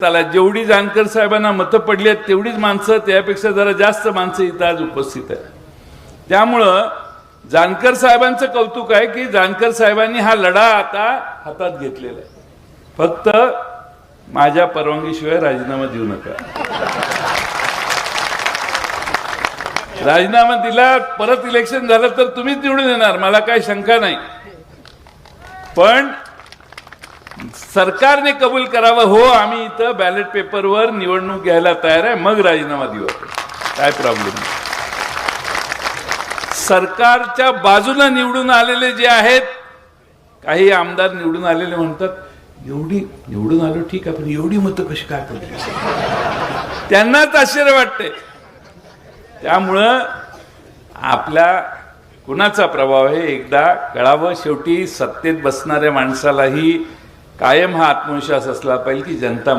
त्याला जेवढी जानकर साहेबांना मतं पडली आहेत तेवढीच माणसं, त्यापेक्षा जरा जास्त माणसं इथं आज उपस्थित आहेत। त्यामुळं जानकर साहेबांचं कौतुक आहे की जानकर साहेबांनी हा लढा आता हातात घेतलेला आहे। फक्त माझ्या परवानगीशिवाय राजीनामा देऊ नका। राजीनामा दिला, परत इलेक्शन झालं तर तुम्हीच निवडून येणार, मला काही शंका नाही। पण सरकारने कबूल करावं, हो आम्ही इथं बॅलेट पेपरवर निवडणूक घ्यायला तयार आहे, मग राजीनामा देऊ आपण, काय प्रॉब्लेम नाही। सरकारच्या बाजूने निवडून आलेले जे आहेत, काही आमदार निवडून आलेले म्हणतात एवढी निवडून आलो ठीक आहे, पण एवढी मतं कशी काय पडली, त्यांनाच आश्चर्य वाटते। त्यामुळं आपल्या कुणाचा प्रभाव आहे एकदा कळावं। शेवटी सत्तेत बसणाऱ्या माणसालाही कायम हा आत्मविश्वास असला पाहिजे की जनता